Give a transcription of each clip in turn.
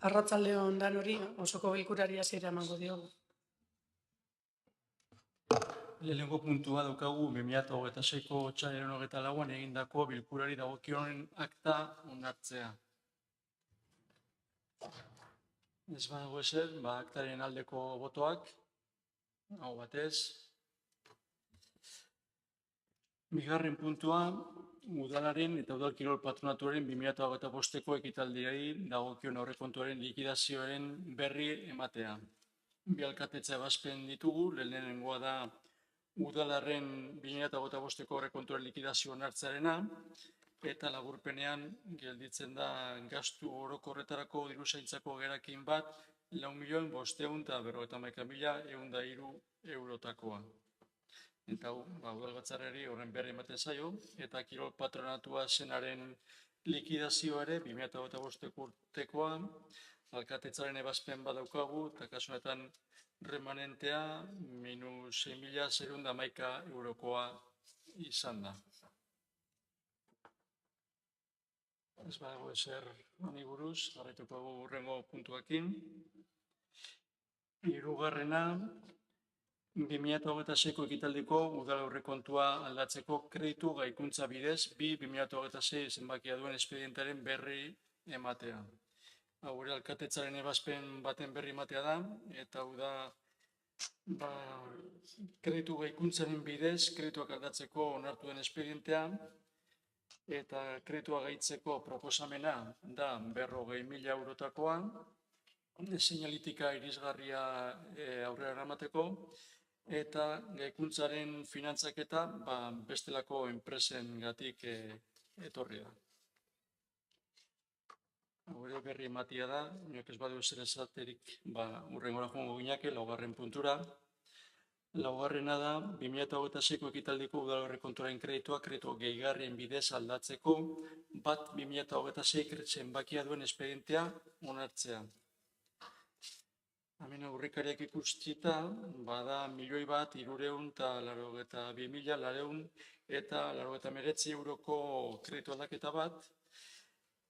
Arratsalde on dan hori, osoko bilkurari hasiera emango diogu. Lehenengo puntua daukagu 2026ko otsailaren 24an egindako bilkurari dagokion akta onartzea. Ez badago ezer, aktaren aldeko botoak, hau batez. Bigarren puntua, udalaren eta udal kirol patronatuaren 2025ko ekitaldiari dagokion aurrekontuaren likidazioaren berri ematea. Bi alkatetza ebazpen ditugu, lehenengoa da udalaren 2025ko aurrekontuaren likidazio onartzearena, eta laburpenean gelditzen da gastu orokorretarako diruzaintzako gerakin bat 4.551.153 eurotakoa. Eta udalbatzarrari horren berri ematen zaio, eta kirol patronatua zenaren likidazioa ere 2025 urtekoa alkatetzaren ebazpen badaukagu, eta kasu honetan remanentea -6.011 eurokoa izan da. Ez badago ezer honi buruz, jarraituko dugu hurrengo puntuakin. Hirugarrena, 2026ko ekitaldiko udal aurrekontua aldatzeko kreditu gaikuntza bidez 2026 zenbakia duen espedientearen berri ematea. Hau ere alkatetzaren ebazpen baten berri ematea da, eta hau da kreditu gaikuntzaren bidez kredituak aldatzeko onartu den espedientea, eta kreditua gaitzeko proposamena da 40.000 eurotakoa, seinalitika irisgarria aurrera eramateko, eta gaikuntzaren finantzaketa bestelako enpresengatik etorri da. Hore berri ematia da, inok ez badu zer esaterik, hurrengora joango gineke, laugarren puntura. Laugarrena da, 2026ko ekitaldiko udal aurrekontuaren kreditua kreditu gehigarrien bidez aldatzeko, 2026 zenbakia duen espedientea onartzea. Hemen aurrekariak ikustita, bada 1.392.909 euroko kreditu aldaketa bat,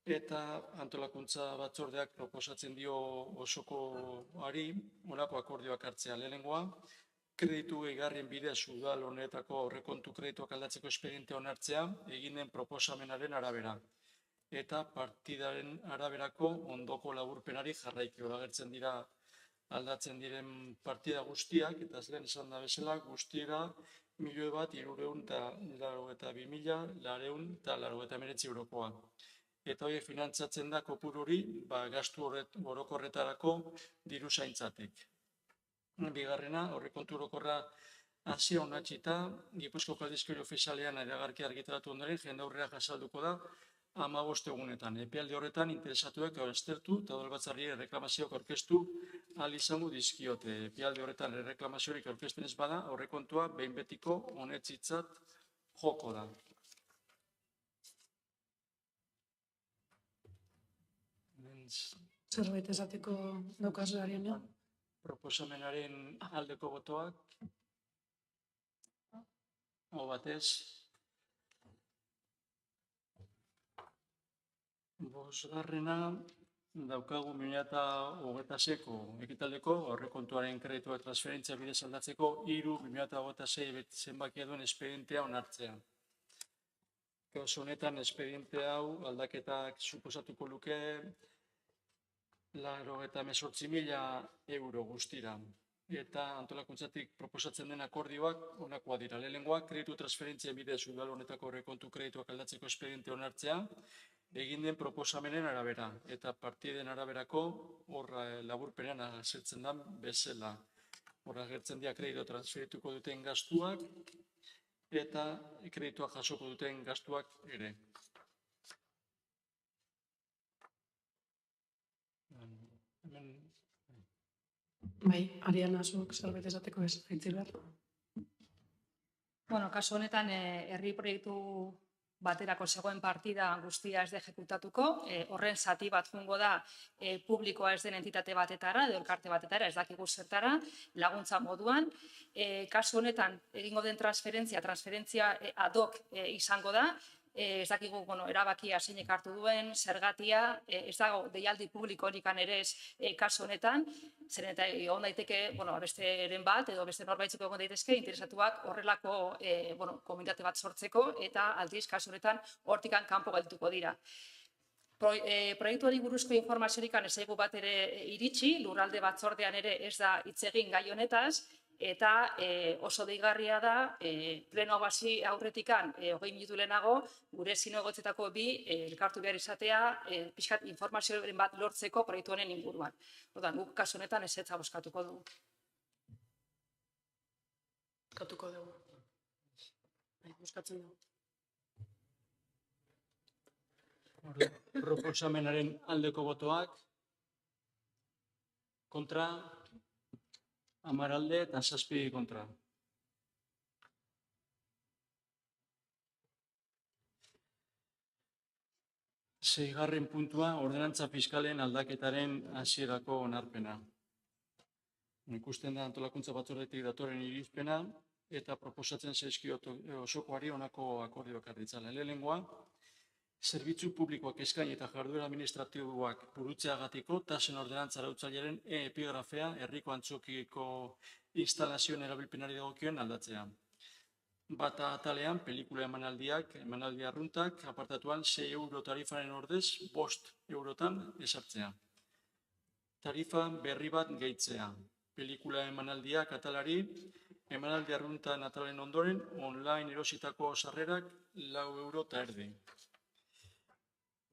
eta antolakuntza batzordeak proposatzen dio osokoari honako akordioak hartzea. Lehenengoa, kreditu gehigarrien bidez udal honetako aurrekontu kredituak aldatzeko espedientea onartzea egin den proposamenaren arabera, eta partidaren araberako ondoko laburpenari jarraikio agertzen dira aldatzen diren partida guztiak, eta lehen esan da bezala guztiera 1.392.909 eurokoa. Eta hori finantzatzen da kopuru hori gastu orokorretarako diruzaintzatik. Bigarrena, aurrekontu orokorra hasia onartzita, Gipuzkoako aldizkari ofizialean iragarkia argitaratu ondoren jendaurrea jasalduko da 15 egunetan. Epealdi horretan interesatuek aztertu eta udalbatzarri erreklamazioak aurkeztu ahal izango dizkiote. Epealdi horretan erreklamaziorik aurkezten ez bada, aurrekontua behin betiko onetzitzat joko da. Zerbait esateko daukazu Arianean? Proposamenaren aldeko botoak, hau batez, bosgarrena daukagu 2026ko ekitaldeko aurrekontuaren kreditua transferentzia bidez aldatzeko 2026 zenbakia duen espedientea onartzea. Kasu honetan espediente hau aldaketak suposatuko luke 98.000 euro guztira. Eta antolakuntzatik proposatzen den akordioak honakoa dira. Lehenengoak kreditu transferentzia bidez udal honetako aurrekontu kredituak aldatzeko espediente onartzea egin den proposamenen arabera, eta partiden araberako horra laburpenean agertzen da bezala. Horra agertzen dira kreditu transferituko duten gastuak eta kredituak jasoko duten gastuak ere. Bai, Ariana, zuk zerbait esateko ez, aitzi behar. Kasu honetan, herri proiektu baterako zegoen partida guztia ez da ejekutatuko, horren zati bat jungo da publikoa ez den entitate batetara, edo elkarte batetara, ez dakigu zertara, laguntza moduan. Kasu honetan, egingo den transferentzia ad hoc izango da, ez dakigu erabakia zeinek hartu duen, zergatia, ez dago deialdi publikorik ere ez kasu honetan, zeren eta egon daiteke besteren bat edo beste norbaitzeko egon daitezke interesatuak horrelako komunitate bat sortzeko eta aldiz kasu honetan hortikan kanpo geldituko dira. Proiektuari buruzko informaziorik ez zaigu bat ere iritsi, lurralde batzordean ere ez da hitz egin gai honetaz, eta oso deigarria da, pleno hasi aurretikan, 20 minutu lehenago, gure zinegotzetako bi elkartu behar izatea, pixkat informazioaren bat lortzeko proiektu honen inguruan. Orduan, guk kasu honetan ezetza bozkatuko dugu. Bozkatuko dugu. Bozkatzen dugu. Proposamenaren aldeko botoak, kontra, 10 alde eta 7 kontra. Seigarren puntua, ordenantza fiskalen aldaketaren hasierako onarpena. Ikusten da antolakuntza batzordetik datorren irizpena eta proposatzen zaizkio osokoari honako akordioak ditzala. Lehenengoa, zerbitzu publikoak eskaini eta jarduera administratiboak burutzeagatiko tasen ordenantza arautzailearen epigrafea herriko antzokiko instalazioen erabilpenari dagokioen aldatzea. Bata atalean, pelikula emanaldiak, emanaldi arruntak, apartatuan 6 euro tarifaren ordez, 5 eurotan esartzea. Tarifa berri bat gehitzea. Pelikula emanaldiak atalari, emanaldi arruntan atalen ondoren, online erositako sarrerak 4 euro eta erdi.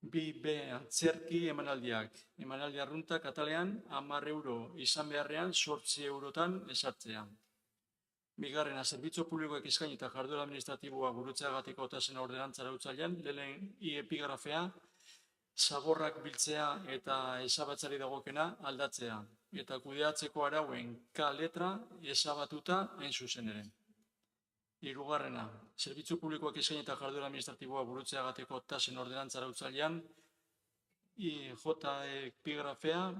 2B antzerki emanaldiak. Emanaldi arruntak atalean 10 euro izan beharrean 8 eurotan esartzea. Bigarrena, zerbitzu publikoek eskaini eta jarduera administratiboa burutzeagatiko tasen ordenantza arautzailean, lehen epigrafea, zaborrak biltzea eta ezabatzari dagokena aldatzea. Eta kudeatzeko arauen K letra ezabatuta hain zuzen ere. Hirugarrena, zerbitzu publikoak eskaini eta jarduera administratiboa burutzeagatiko tasen ordenantza arautzailean, J epigrafea,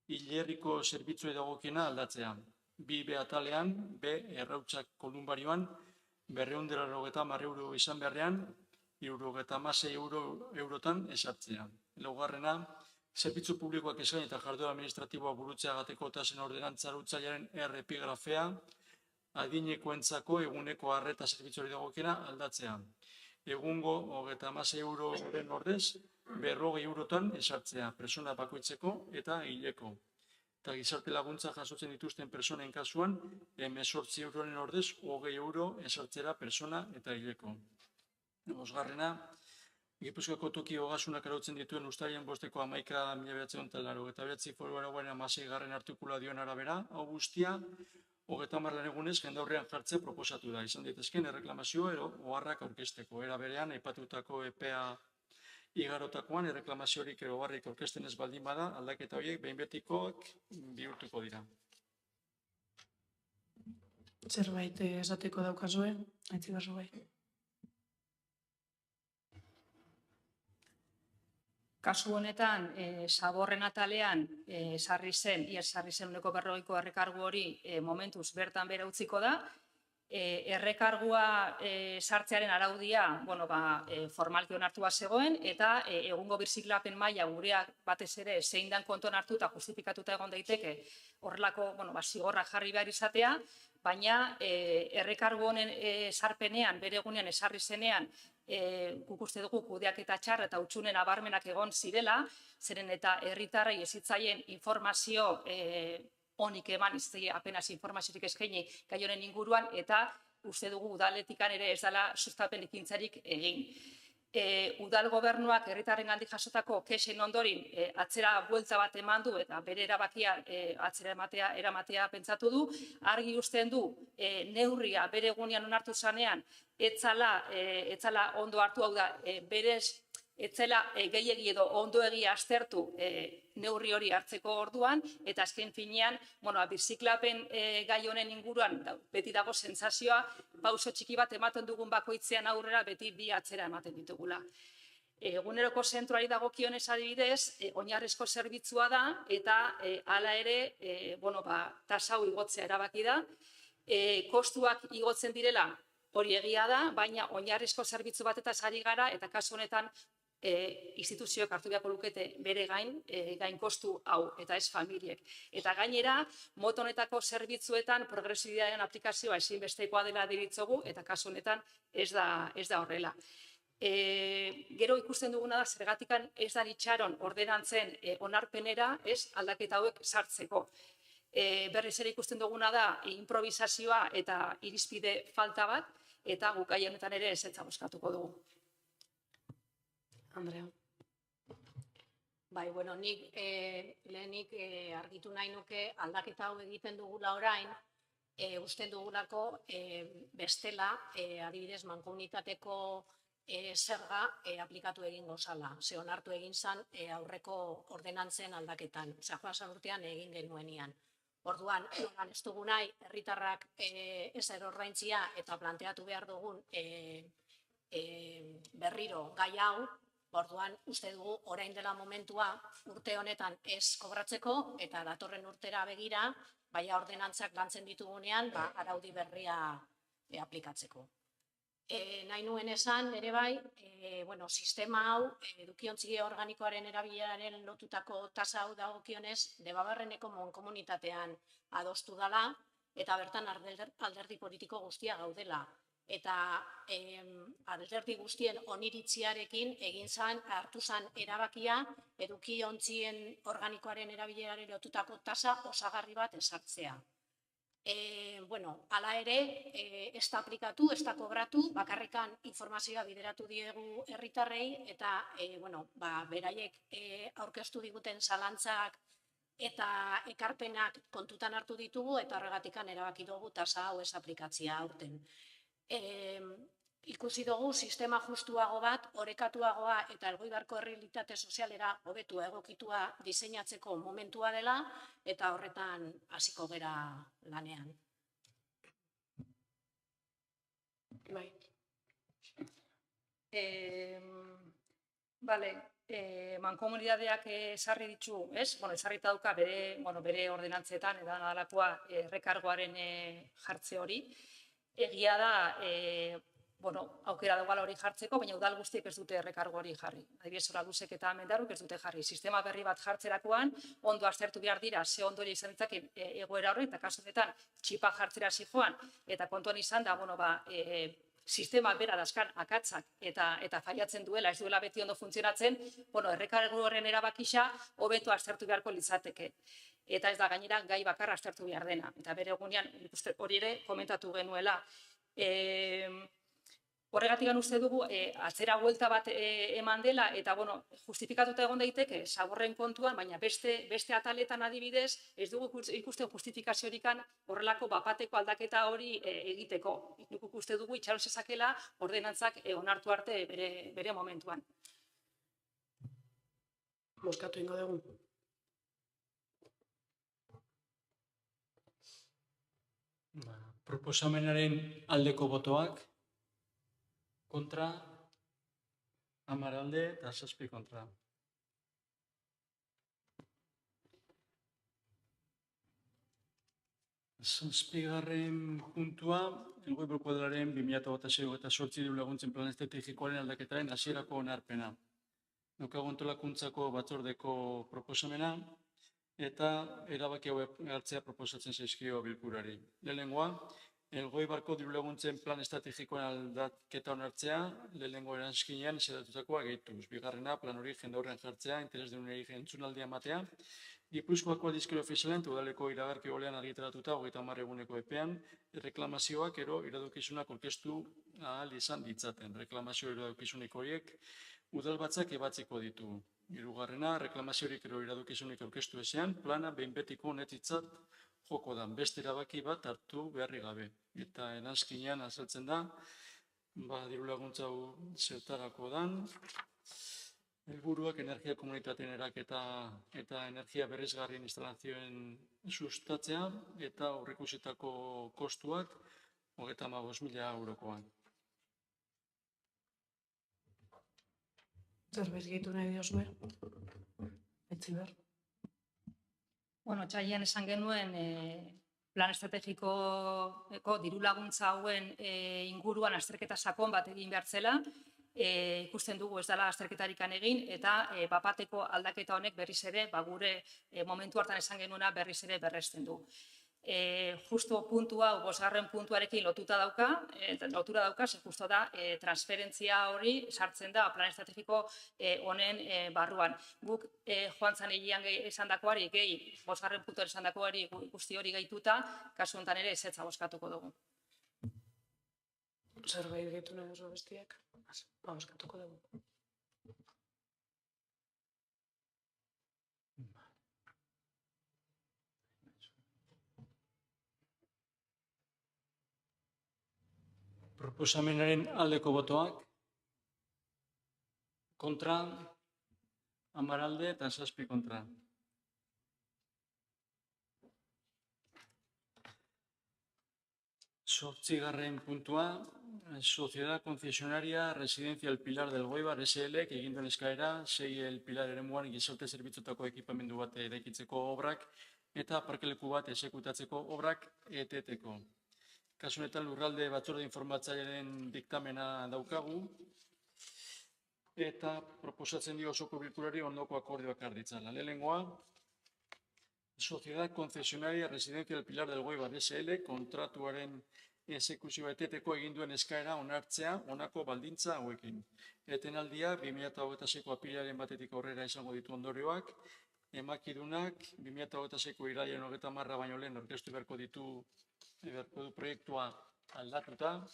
hilerriko zerbitzu dagokiena aldatzea. 2B atalean, B errautsak kolumbarioan, 290 euro izan beharrean, 76 eurotan esartzea. Laugarrena, zerbitzu publikoak eskaini eta jarduera administratiboa burutzeagatiko tasen ordenantza arautzailearen R epigrafea, adinekoentzako eguneko arreta zerbitzuari dagokiena aldatzea. Egungo 36 euroren ordez, 40 eurotan esartzea, persona bakoitzeko eta hileko. Eta gizarte laguntza jasotzen dituzten personen kasuan, 18 euroren ordez, 20 euro esartzera persona eta hileko. Bosgarrena, Gipuzkoako toki ogasunak arautzen dituen uztailaren 5/11/1989 foru arauaren 16. artikula dioen arabera, hau guztia, 30 lan egunez jendaurrean jartzea proposatu da. Izan daitezkeen erreklamazio edo oharrak aurkezteko. Era berean, aipatutako EPEA igarotakoan erreklamaziorik edo oharrik aurkezten ez baldin bada, aldaketa horiek behin betikoak bihurtuko dira. Zerbait esateko daukazue, aitzigarzu bai. Kasu honetan, zaborren atalean sarri zen 40% errekargu hori momentuz bertan bera utziko da. Errekargua sartzearen araudia formalki onartua zegoen eta egungo birziklapen maila gureak batez ere zein dan kontuan hartu eta justifikatuta egon daiteke horrelako zigorra jarri behar izatea, baina errekargu honen sarpenean, bere egunean esarri zenean, guk uste dugu kudeaketa txar eta hutsunen abarmenak egon zirela, zeren eta herritarrei ezitzaien informazio onik eman, izte apenas informaziorik eskaini gai honen inguruan, eta uste dugu udaletikan ere ez dela sustapen ekintzarik egin. Udal gobernuak herritarren gandik jasotako kexen ondorin atzera buelta bat eman du eta bere erabakia atzera eramatea pentsatu du, argi usten du neurria bere egunean onartu zanean etzala ondo hartu, hau da, berez etzela gehiegi edo ondoegia aztertu neurri hori hartzeko orduan, eta azken finean, birziklapen gai honen inguruan beti dago sentsazioa, pauso txiki bat ematen dugun bakoitzean aurrera beti bi atzera ematen ditugula. Eguneroko zentroari dagokionez adibidez, oinarrizko zerbitzua da, eta hala ere, tasa hau igotzea erabaki da. Kostuak igotzen direla, hori egia da, baina oinarrizko zerbitzu batetaz ari gara, eta kasu honetan instituzioek hartu beharko lukete bere gain kostu hau, eta ez familiek. Eta gainera, mota honetako zerbitzuetan progresibidadearen aplikazioa ezinbestekoa dela deritzogu, eta kasu honetan ez da horrela. Gero ikusten duguna da, zergatikan ez da itxaron ordenantzen onarpenera, ez aldaketa hauek sartzeko. Berriz ere ikusten duguna da, improvisazioa eta irizpide falta bat, eta guk gai honetan ere ezetza bozkatuko dugu. Andrea. Bai, bueno, nik lehenik argitu nahi nuke aldaketa hau egiten dugula orain, usten dugulako bestela, adibidez, mankomunitateko zerga aplikatu egin gozala. Ze onartu egin zan aurreko ordenantzen aldaketan. Joan urtean egin genuenian. Orduan, ez dugu nahi, herritarrak ez erorraintzia eta planteatu behar dugun berriro gai hau, orduan uste dugu orain dela momentua urte honetan ez kobratzeko eta datorren urtera begira, baina ordenantzak lantzen ditugunean, araudi berria aplikatzeko. Nahi nuen esan, ere bai, sistema hau, edukiontzi organikoaren erabileraren lotutako tasa hau dagokionez, Debabarreneko mankomunitatean adostu dela, eta bertan alderdi politiko guztia gaudela. Eta alderdi guztien oniritziarekin egin zan, hartu zan erabakia, edukiontzien organikoaren erabileraren lotutako tasa osagarri bat ezartzea. Hala ere, ez da aplikatu, ez da kobratu, bakarrikan informazioa bideratu diegu herritarrei eta beraiek aurkeztu diguten zalantzak eta ekarpenak kontutan hartu ditugu eta horregatikan erabaki dugu tasa hau ez aplikatzea aurten. Ikusi dugu sistema justuago bat, orekatuagoa eta Elgoibarko errealitate sozialera hobetua egokitua diseinatzeko momentua dela eta horretan hasiko gera lanean. Bai. Mankomunitateak esarri ditu, ez? Esarrita dauka bere ordenantzetan eta nadalakoa errekargoaren jartze hori. Egia da, aukera dagoela hori jartzeko, baina udal guztiek ez dute errekargo hori jarri. Adibidez, Oradusek eta Mendaruk ez dute jarri. Sistema berri bat jartzerakoan, ondo aztertu behar dira, ze ondorio izan ditzake egoera horrek, eta kasu honetan txipa jartzera zijoan, eta kontuan izan da, sistema bera dazkan akatzak eta faiatzen duela, ez duela beti ondo funtzionatzen, errekargo horren erabakisa hobeto aztertu beharko litzateke. Eta ez da gainera gai bakarra aztertu behar dena. Eta bere egunean hori ere komentatu genuela. Horregatik uste dugu atzera buelta bat eman dela eta justifikatuta egon daiteke zaborren kontuan, baina beste ataletan adibidez ez dugu ikusten justifikaziorik horrelako bapateko aldaketa hori egiteko. Nik uste dugu itxaron zezakela ordenantzak onartu arte bere momentuan. Bozkatu ingo dugu. Proposamenaren aldeko botoak, kontra, 10 alde eta 7 kontra. Zazpigarren puntua, Elgoibarko Udalaren 2026-2028 diru laguntzen plan estrategikoaren aldaketaren hasierako onarpena. Daukagu antolakuntzako batzordeko proposamena eta erabaki hauek hartzea proposatzen zaizkio bilkurari. Lehenengoa, Elgoibarko diru laguntzen plan estrategikoen aldaketa onartzea, lehenengo eranskinean esatatutakoa gehituz. Bigarrena, plan hori jendaurren jartzea, interesdunei entzunaldia ematea. Gipuzkoako aldizkari ofizialean eta udaleko iragarki golean argitaratuta 30 eguneko epean, reklamazioak iradokizunak aurkeztu ahal izan ditzaten. Reklamazio iradokizunik horiek udalbatzak ebatziko ditu. Hirugarrena, reklamaziorik iradokizunik aurkeztu ezean, plana behin betiko honetitzat joko da, beste erabaki bat hartu beharri gabe. Eta eranskinean azaltzen da, diru laguntza zertarako dan, helburuak energia komunitateen eraketa eta energia berrizgarrien instalazioen sustatzea eta aurreikusitako kostuak 35.000 eurokoan. Zerbait gehitu nahi diozue? Etziber. Otsailean esan genuen plan estrategiko diru laguntza hauen inguruan azterketa sakon bat egin behar zela, ikusten dugu ez dela azterketarikan egin, eta bapateko aldaketa honek berriz ere, gure momentu hartan esan genuena berriz ere berresten du. Justo puntu hau, 5. puntuarekin lotura dauka, ze justo da transferentzia hori sartzen da plan estrategiko honen barruan. Guk joan zan egian esan dakoari, 5. puntuan esan dakoari guzti hori gehituta, kasu honetan ere ezetza bozkatuko dugu. Zerbait gehitu nahi oso bestiak, bozkatuko dugu. Proposamenaren aldeko botoak, kontra, 10 alde eta 7 kontra. Zortzigarren puntua, Sociedad Concesionaria Residencia El Pilar del Goibar SL, egin duen eskaera, 6 El Pilar eremuan gizarte zerbitzutako ekipamendu bat eraikitzeko obrak eta parkeleku bat esekutatzeko obrak eteteko. Kasu honetan lurralde batzorde informatzailearen diktamena daukagu eta proposatzen dio osoko bilkurari ondoko akordioak har ditzala. Lehenengoa, Sociedad Concesionaria Residencia El Pilar del Goibar SL kontratuaren exekuzioa eteteko egin duen eskaera onartzea honako baldintza hauekin. Etenaldia 2026ko apirilaren batetik aurrera izango ditu ondorioak, emakidunak 2026ko irailaren 30 baino lehen aurkeztu beharko du proiektua aldatuta,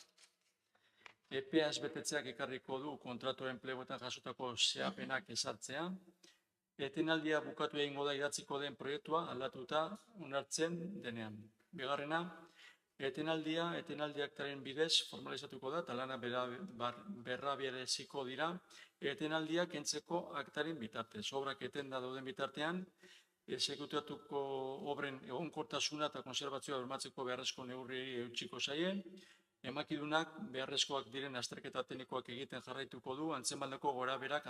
EPEaz betetzeak ekarriko du kontratuaren pleguetan jasotako zehapenak ezartzea, etenaldia bukatu egingo da idatziko den proiektua aldatuta onartzen denean. Bigarrena, etenaldiaktaren bidez formalizatuko da, eta lana berrabiareziko dira, etenaldiak kentzeko aktaren bitartez. Obrak etenda dauden bitartean, exekutatuko obren egonkortasuna eta konservazioa bermatzeko beharrezko neurriei eutsiko zaie, emakidunak beharrezkoak diren azterketa teknikoak egiten jarraituko du antzemandako gorabeherak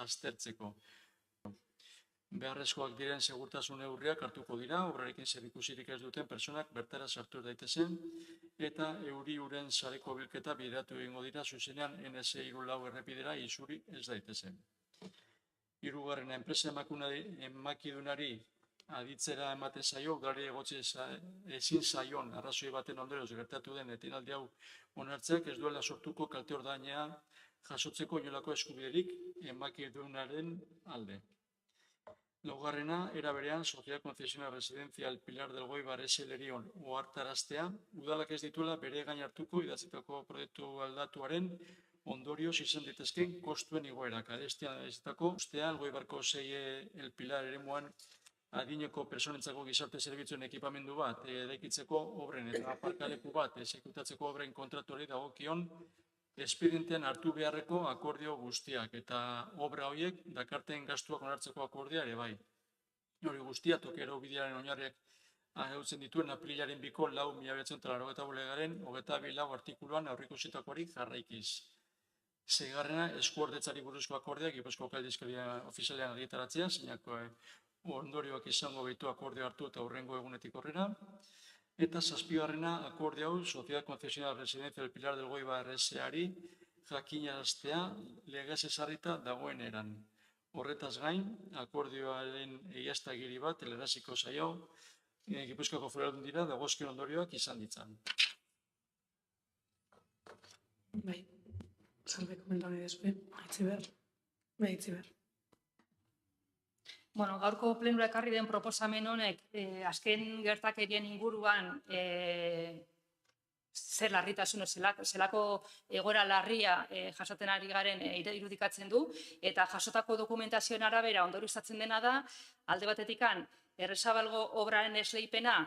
aztertzeko. Beharrezkoak diren segurtasun neurriak hartuko dira, obrarekin zerikusirik ez duten pertsonak bertara sartu daitezen, eta euri-uren sareko bilketa bideratu egingo dira zuzenean NS34 errepidera isuri ez daitezen. Hirugarrena, enpresa emakidunari aditzera ematen zaio, udalari egotzi ezin zaion arrazoi baten ondorioz gertatu den etenaldi hau onartzeak ez duela sortuko kalte ordaina jasotzeko inolako eskubiderik emakidunaren alde. Laugarrena, era berean, Sociedad Concesionaria Residencia El Pilar del Goibar SL-ri ohartaraztea, udalak ez dituela bere gain hartuko idatzitako proiektu aldatuaren ondorioz izan ditezken kostuen igoerak. Arestian ezitako ustean, Goibarko 6 El Pilar eremuan adineko personentzako gizarte zerbitzuen ekipamendu bat eraikitzeko obren eta parkaleku bat exekutatzeko obren kontratuari dagokion espedientean hartu beharreko akordio guztiak eta obra horiek dakarten gastuak onartzeko akordia ere bai. Hori guztia tokero bidearen oinarriak arautzen dituen aprilaren 2 lau 1985 legaren 22 lau artikuluan aurreikusitakoari jarraikiz. Seigarrena, eskuordetzari buruzko akordeak Gipuzkoako aldizkaria ofizialean argitaratzea, zeinako ondorioak izango behitu akorde hartu eta hurrengo egunetik horrera. Eta zazpigarrena, akorde hau, Sociedad Concesionaria Residencia El Pilar del Goibar SL-ari jakinaraztea legez ezarrita dagoen eran. Horretaz gain, akordioaren egiaztagiri bat helaraziko zaio, Gipuzkoako Foru Aldundira dagozkion ondorioak izan ditzan. Bai, zerbait komentu nahi dezue, itzi behar. Bueno, gaurko plenura ekarri den proposamen honek azken gertakerien inguruan zer larritasun, zelako egoera larria jasaten ari garen irudikatzen du, eta jasotako dokumentazioen arabera ondorioztatzen dena da, alde batetikan, Errezabalgo obraren esleipena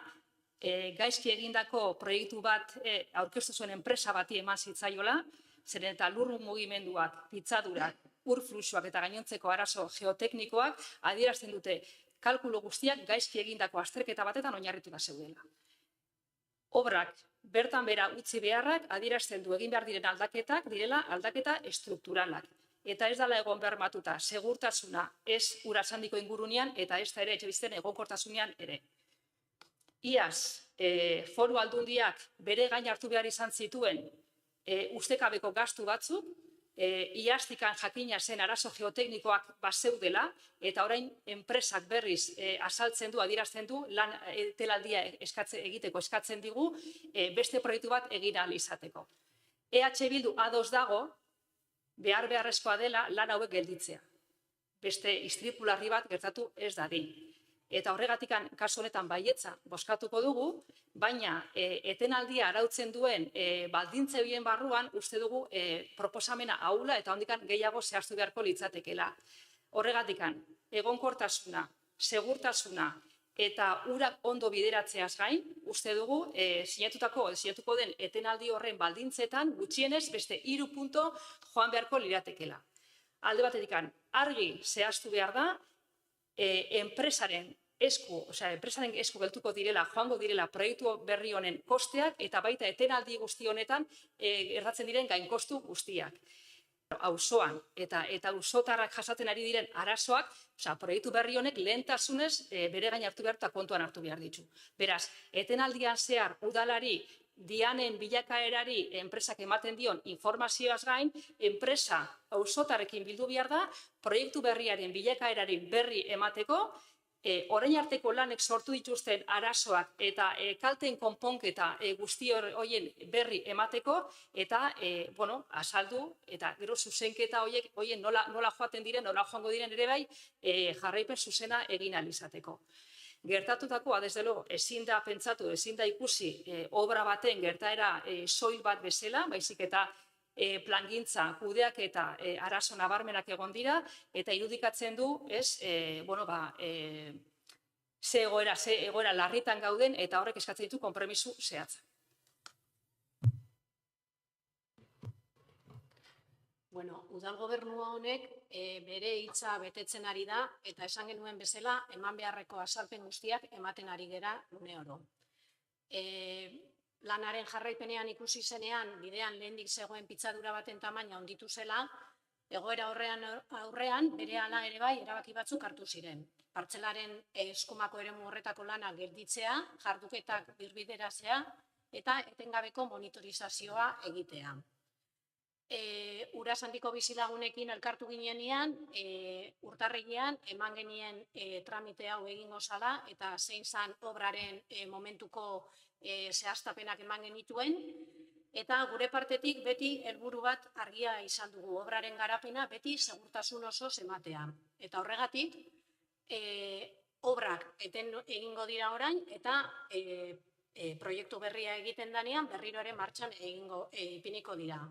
gaizki egindako proiektu bat aurkeztu zuen enpresa bati eman zitzaiola, zeren eta lur mugimenduak, pitzadurak, ur fluxuak eta gainontzeko arazo geoteknikoak adierazten dute kalkulu guztiak gaizki egindako azterketa batetan oinarrituta zeudela. Obrak bertan bera utzi beharrak adierazten du egin behar diren aldaketak direla aldaketa estrukturalak. Eta ez dela egon bermatuta segurtasuna ez urasandiko ingurunean eta ez da ere etxebiziten egonkortasunean ere. iaz foru aldundiak bere gain hartu behar izan zituen ustekabeko gastu batzuk, iaztikan jakina zen arazo geoteknikoak bazeudela, eta orain enpresak berriz azaltzen du, adierazten du, lan etelaldia egiteko eskatzen digu, beste proiektu bat egin ahal izateko. EH Bildu ados dago, beharrezkoa dela lan hauek gelditzea. Beste istripu larri bat gertatu ez dadin. Eta horregatik, kasu honetan baietza bozkatuko dugu, baina etenaldia arautzen duen baldintze horien barruan uste dugu proposamena ahula eta hondikan gehiago zehaztu beharko litzatekela. Horregatik, egonkortasuna, segurtasuna eta urak ondo bideratzeaz gain, uste dugu sinatuko den etenaldi horren baldintzetan gutxienez beste 3 punto joan beharko liratekela. Alde batetik, argi zehaztu behar da, enpresaren esku geltuko direla, joango direla proiektu berri honen kosteak eta baita etenaldi guzti honetan gertatzen diren gainkostu guztiak. Auzoan eta auzotarrak jasaten ari diren arazoak, proiektu berri honek lehentasunez bere gain hartu behar eta kontuan hartu behar ditu. Beraz, etenaldian zehar udalari dianen bilakaerari enpresak ematen dion informazioaz gain, enpresa auzotarrekin bildu behar da, proiektu berriaren bilakaeraren berri emateko, orain arteko lanek sortu dituzten arazoak eta kalten konponketa guzti horien berri emateko, eta azaldu, eta gero zuzenketa horien nola joaten diren, nola joango diren ere bai, jarraipen zuzena egin ahal izateko. Gertatutakoa, desde luego, ezin da pentsatu, ezin da ikusi obra baten gertaera soil bat bezala, baizik eta plangintza, kudeak eta arazo nabarmenak egon dira, eta irudikatzen du, ze egoera larritan gauden, eta horrek eskatzen ditu konpromiso zehatza. Udal gobernua honek bere hitza betetzen ari da, eta esan genuen bezala, eman beharreko azalpen guztiak ematen ari gera une oro. Lanaren jarraipenean ikusi zenean, bidean lehendik zegoen pitzadura baten tamaina handitu zela, egoera aurrean berehala ere bai erabaki batzuk hartu ziren. Partzelaren eskumako eremu horretako lana gelditzea, jarduketak birbideratzea eta etengabeko monitorizazioa egitea. Urasandiko bizilagunekin elkartu ginenean, urtarrilean eman genien tramite hau egingo zala eta zein zan obraren momentuko zehaztapenak eman genituen, eta gure partetik beti helburu bat argia izan dugu, obraren garapena beti segurtasun osoz ematea. Eta horregatik, obrak egingo dira orain eta proiektu berria egiten danean berriro ere martxan ipiniko dira.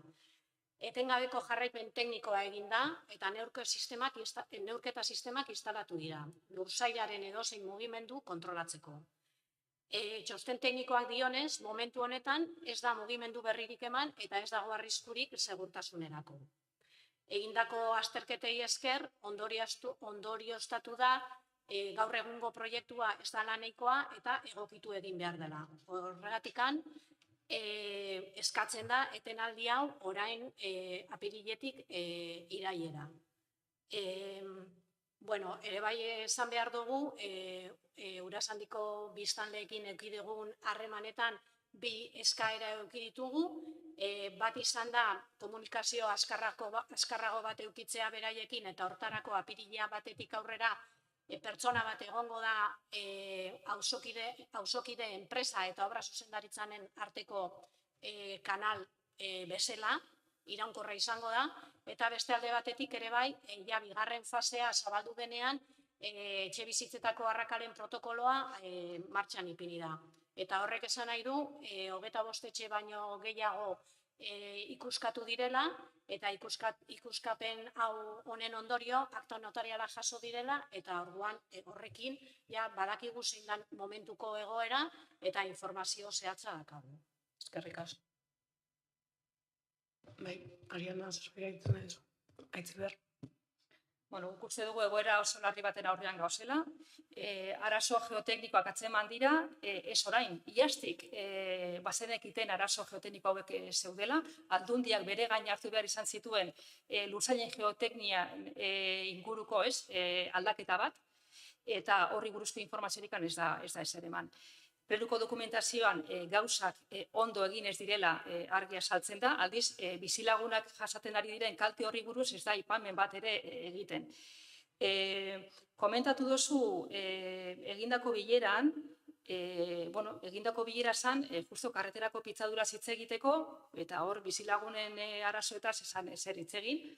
Etengabeko jarraipen teknikoa egin da eta neurketa sistemak instalatu dira, lursailaren edozein mugimendu kontrolatzeko. Txosten teknikoak dionez, momentu honetan ez da mugimendu berririk eman eta ez dago arriskurik segurtasunerako. Egindako azterketei esker ondorioztatu da gaur egungo proiektua ez da nahikoa eta egokitu egin behar dela. Horregatikan, eskatzen da etenaldi hau orain apiriletik irailera. Ere bai esan behar dugu, Urasandiko biztanleekin eduki dugun harremanetan bi eskaera eduki ditugu, bat izan da komunikazio azkarrago bat edukitzea beraiekin eta hortarako apirilea batetik aurrera pertsona bat egongo da auzokide enpresa eta obra zuzendaritzaren arteko kanal bezala, iraunkorra izango da, eta beste alde batetik ere bai, bigarren fasea zabaldu denean, etxe bizitzetako arrakalen protokoloa martxan ipini da. Eta horrek esan nahi du, 25 etxe baino gehiago ikuskatu direla, eta ikuskapen hau honen ondorio, akta notariala jaso direla, eta orduan horrekin badakigu zein dan momentuko egoera eta informazio zehatza dakagu. Eskerrik asko. Bai, Ariana, zerbait gaitzen nahi duzu. Aitziber. Guk uste dugu egoera oso larri baten aurrean gauzela. Arazo geoteknikoak atzeman dira, ez orain, iaztik bazenekiten arazo geotekniko hauek zeudela, aldundiak bere gain hartu behar izan zituen lursailen geoteknia inguruko aldaketa bat, eta horri buruzko informaziorik ez da ezer eman. Plenuko dokumentazioan gauzak ondo egin ez direla argi azaltzen da, aldiz bizilagunak jasaten ari diren kalte horri buruz ez da aipamen bat ere egiten. Komentatu duzu egindako bileran, egindako bilera zan, justo karreterako pitzaduraz hitz egiteko, eta hor bizilagunen arazoetaz esan ezer hitz egin,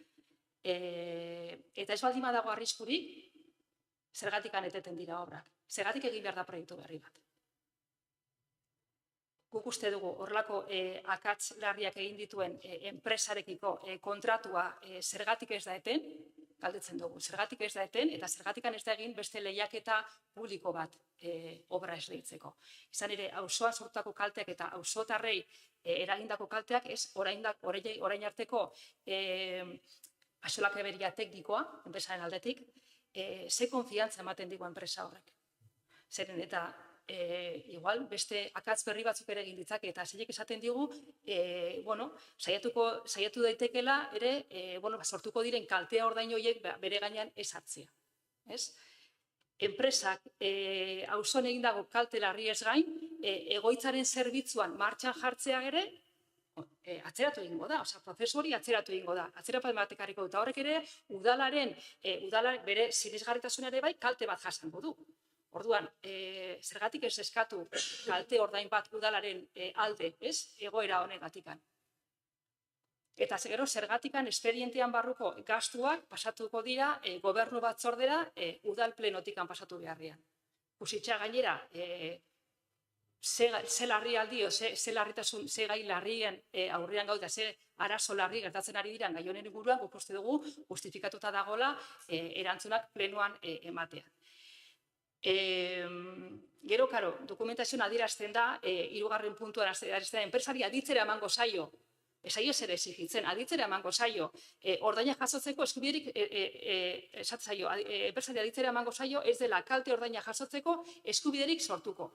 eta ez baldin badago arriskurik, zergatik eteten dira obrak. Zergatik egin behar da proiektu berri bat. Guk uste dugu horrelako akats larriak egin dituen enpresarekiko kontratua zergatik ez da eten, galdetzen dugu, zergatik ez da eten, eta zergatikan ez da egin beste lehiaketa publiko bat obra esleitzeko. Izan ere, auzoan sortutako kalteak eta auzotarrei eragindako kalteak ez orain arteko axolak eberia teknikoa, enpresaren aldetik, ze konfiantza ematen digu enpresa horrek. Zeren eta igual beste akats berri batzuk ere egin ditzake eta zeiek esaten digu, saiatu daitekela ere, sortuko diren kaltea ordain horiek bere gainean ez hartzea. Enpresak auzoan egindago kalte larri ez gain, egoitzaren zerbitzuan martxan jartzea ere, atzeratu egingo da, prozesu hori atzeratu egingo da, atzerapen bat ekarriko dut, horrek ere udalaren bere sinesgarritasunera bai kalte bat jasango du. Orduan, zergatik ez eskatu kalte ordain bat udalaren alde, egoera honegatikan. Eta gero zergatikan espedientean barruko gastuak pasatuko dira gobernu batzordera udal plenotikan pasatu beharrean. Kusitza gainera, ze larrialdi, ze larritasun, ze gai larrien aurrean gaude, ze arazo larri gertatzen ari diran gai honen inguruan, guk uste dugu justifikatuta dagoela erantzunak plenoan ematean. Gero, karo, dokumentazioan adierazten da, hirugarren puntuan adierazten da, enpresari aditzera emango zaio, esaio zer exigitzen, aditzera emango zaio, ordaina jasotzeko eskubiderik, esatzen zaio, enpresari aditzera emango zaio, ez dela kalte ordaina jasotzeko eskubiderik sortuko.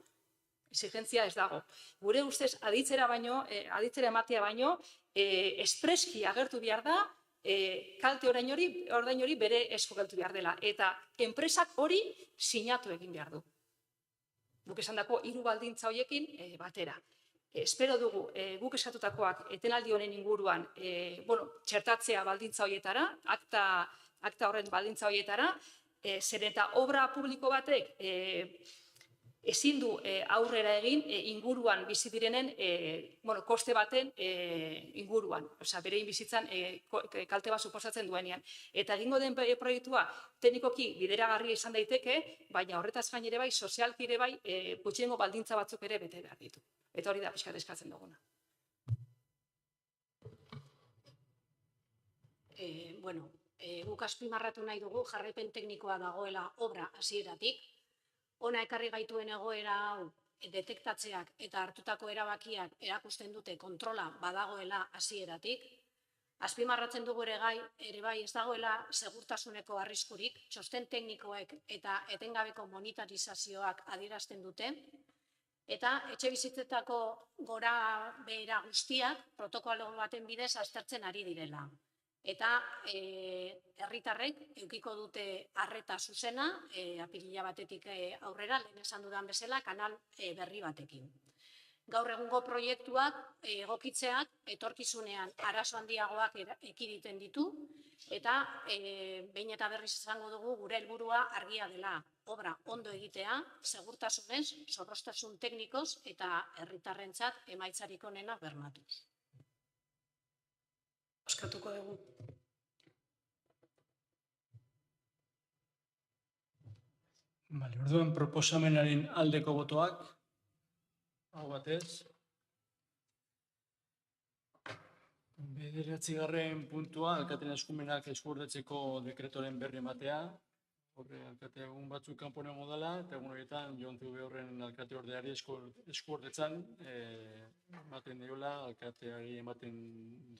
Exigentzia ez dago. Gure ustez, aditzera ematea baino, espreski agertu behar da, kalte ordain hori bere esku geltu behar dela. Eta enpresak hori sinatu egin behar du. Guk esan dako, 3 baldintza horiekin batera. Espero dugu, guk eskatutakoak etenaldi honen inguruan, txertatzea baldintza horietara, akta horren baldintza horietara, zeren eta obra publiko batek ezin du aurrera egin inguruan bizi direnen koste baten inguruan, bere bizitzan kalte bat suposatzen duenean. Eta egingo den proiektua teknikoki bideragarria izan daiteke, baina horretaz gain ere bai, sozialki ere bai, gutxiengo baldintza batzuk ere bete behar ditu. Eta hori da pixka eskatzen duguna. Guk azpimarratu nahi dugu jarraipen teknikoa dagoela obra hasieratik. Hona ekarri gaituen egoera hau detektatzeak eta hartutako erabakiak erakusten dute kontrola badagoela hasieratik. Azpimarratzen dugu ere bai ez dagoela segurtasuneko arriskurik, txosten teknikoek eta etengabeko monitorizazioak adierazten dute, eta etxebizitzetako gora behera guztiak protokolo baten bidez aztertzen ari direla. Eta herritarrek edukiko dute arreta zuzena, apirila batetik aurrera, lehen esan dudan bezala, kanal berri batekin. Gaur egungo proiektuak egokitzeak etorkizunean arazo handiagoak ekiditen ditu, eta behin eta berriz izango dugu gure helburua argia dela obra ondo egitea, segurtasunez, zorroztasun teknikoz eta herritarrentzat emaitzarik onena bermatuz. Eskatuko dugu. Orduan proposamenaren aldeko botoak, hau batez. 9. puntua, alkateen eskumenak eskuordetzeko dekretoren berri ematea. Horre, alkate egun batzuk kanponen modala, eta egun horietan Jontzu Behorren alkate ordeari eskuordetzan ematen diola alkateari ematen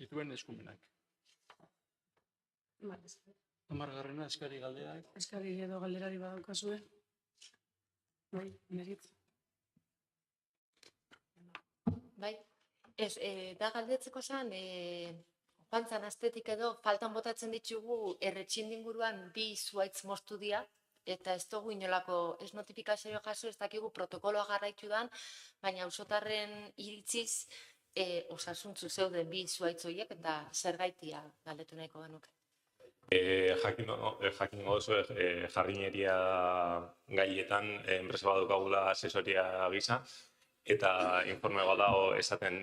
dituen eskumenak. 10. eskari galdeak. Eskari edo galderari badaukazue. Bai, Meritz. Bai, da galdetzeko zen, joan zan astetik edo, faltan botatzen ditugu erretxin inguruan 2 zuaitz moztu dira, eta ez dugu inolako ez notifikazio jaso, ez dakigu protokoloa jarraitu dan, baina auzotarren iritziz osasuntzu zeuden bi zuhaitz horiek eta zergaitia galdetu nahiko genuke. Jakin gozu jardineria gaietan enpresa bat daukagula asesoria gisa, eta informe bat dago esaten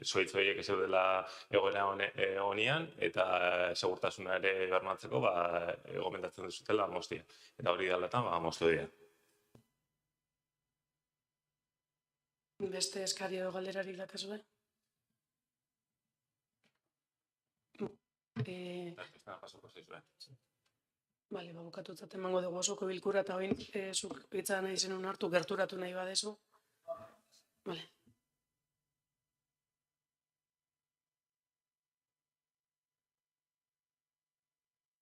zuhaitz horiek ez zeudela egoera honean, eta segurtasuna ere bermatzeko gomendatzen duzutela moztia. Eta hori daletan moztu dira. Beste eskari edo galderarik dakazue? Bale, bukatutzat emango dugu osoko bilkura eta oin zuk hitza nahi zenun hartu gerturatu nahi badezu. Bale.